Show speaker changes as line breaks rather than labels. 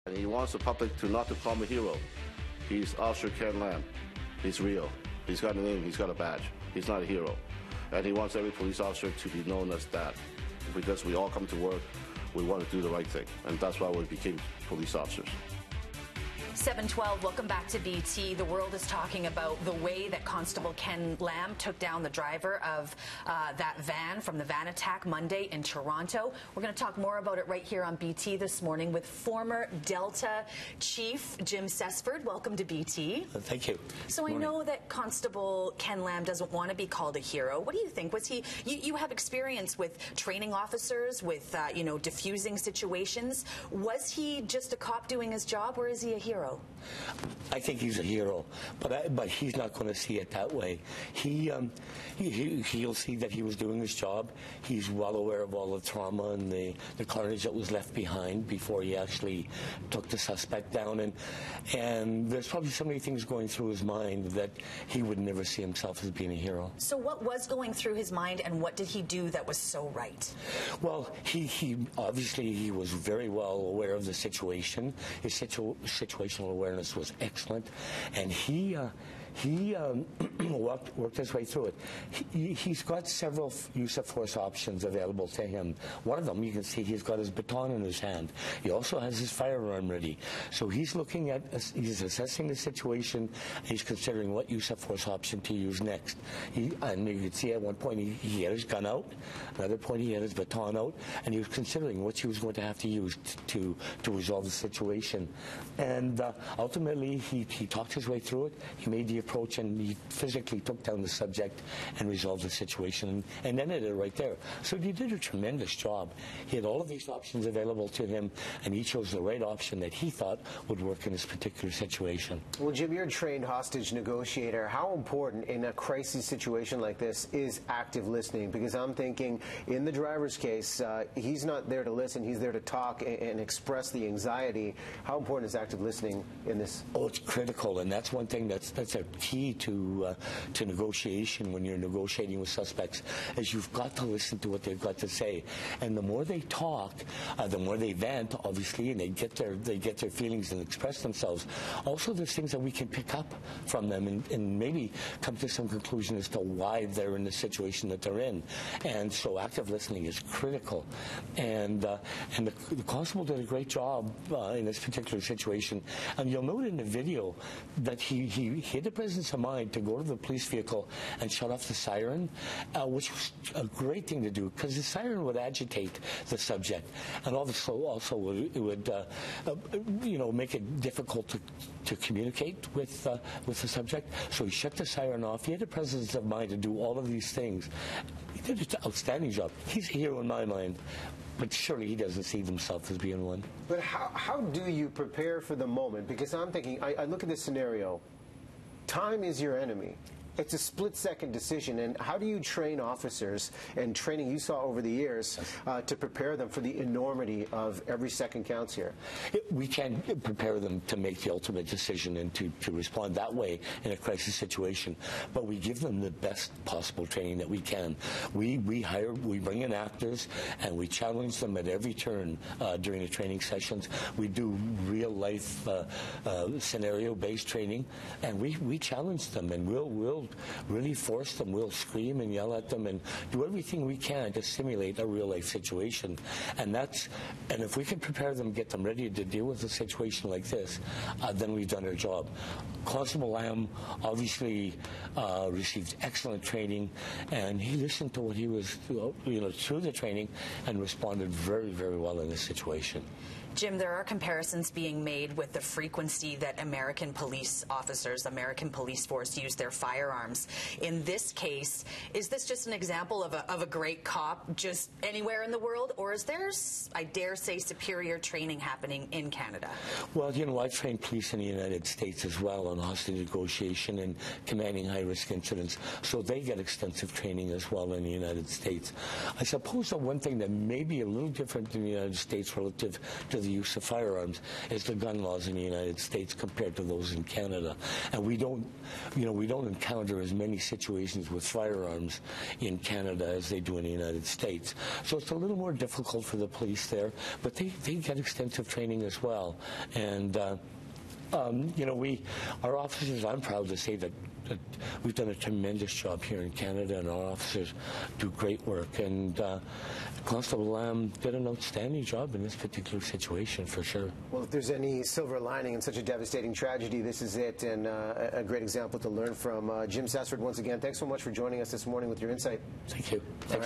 And he wants the public to not to call him a hero. He's Officer Ken Lam. He's real. He's got a name. He's got a badge. He's not a hero. And he wants every police officer to be known as that. Because we all come to work, we want to do the right thing. And that's why we became police officers.
7:12, welcome back to BT. The world is talking about the way that Constable Ken Lam took down the driver of that van from the van attack Monday in Toronto. We're going to talk more about it right here on BT this morning with former Delta Chief Jim Cessford. Welcome to BT.
Thank you.
So I know that Constable Ken Lam doesn't want to be called a hero. What do you think? Was he? You have experience with training officers, with diffusing situations. Was he just a cop doing his job, or is he a hero?
I think he's a hero, but he's not going to see it that way. He'll see that he was doing his job. He's well aware of all the trauma and the carnage that was left behind before he actually took the suspect down. And there's probably so many things going through his mind that he would never see himself as being a hero.
So what was going through his mind, and what did he do that was so right?
Well, he obviously he was very well aware of the situation. His situational awareness was excellent, and he worked his way through it. He's got several use of force options available to him. One of them, you can see he's got his baton in his hand. He also has his firearm ready. So he's looking at, he's assessing the situation, and he's considering what use of force option to use next. And you can see at one point he had his gun out, another point he had his baton out, and he was considering what he was going to have to use to resolve the situation. And ultimately, he talked his way through it. He made the approach, and he physically took down the subject and resolved the situation and ended it right there. So he did a tremendous job. He had all of these options available to him, and he chose the right option that he thought would work in this particular situation.
Well, Jim, you're a trained hostage negotiator. How important in a crisis situation like this is active listening? Because I'm thinking, in the driver's case, he's not there to listen. He's there to talk and express the anxiety. How important is active listening in this?
Oh, it's critical, and that's one thing that's a key to negotiation when you're negotiating with suspects, is you've got to listen to what they've got to say. And the more they talk, the more they vent, obviously, and they get their feelings and express themselves. Also, there's things that we can pick up from them and maybe come to some conclusion as to why they're in the situation that they're in. And so active listening is critical. And the constable did a great job in this particular situation. And you'll note in the video that he had the presence of mind to go to the police vehicle and shut off the siren, which was a great thing to do, because the siren would agitate the subject, and also would make it difficult to communicate with the subject. So he shut the siren off. He had the presence of mind to do all of these things. He did an outstanding job. He's a hero in my mind, but surely he doesn't see himself as being one.
But how do you prepare for the moment? Because I'm thinking, I look at this scenario. Time is your enemy. It's a split-second decision, and how do you train officers, and training you saw over the years, to prepare them for the enormity of every second counts here?
We can prepare them to make the ultimate decision and to respond that way in a crisis situation, but we give them the best possible training that we can. We bring in actors, and we challenge them at every turn during the training sessions. We do real-life scenario-based training, and we challenge them, and we'll really force them. We'll scream and yell at them and do everything we can to simulate a real-life situation. And if we can prepare them, get them ready to deal with a situation like this, then we've done our job. Constable Lam obviously received excellent training, and he listened to what he was, through the training, and responded very, very well in this situation.
Jim, there are comparisons being made with the frequency that American police officers, American police force use their firearms. In this case, is this just an example of a great cop just anywhere in the world, or is there, I dare say, superior training happening in Canada?
Well, I've trained police in the United States as well on hostage negotiation and commanding high-risk incidents, so they get extensive training as well in the United States. I suppose the one thing that may be a little different in the United States relative to to the use of firearms is the gun laws in the United States compared to those in Canada. And we don't encounter as many situations with firearms in Canada as they do in the United States. So it's a little more difficult for the police there, but they get extensive training as well. And our officers, I'm proud to say that we've done a tremendous job here in Canada, and our officers do great work. And Constable Lamb did an outstanding job in this particular situation, for sure.
Well, if there's any silver lining in such a devastating tragedy, this is it, and a great example to learn from. Jim Cessford, once again, thanks so much for joining us this morning with your insight.
Thank you. Thanks.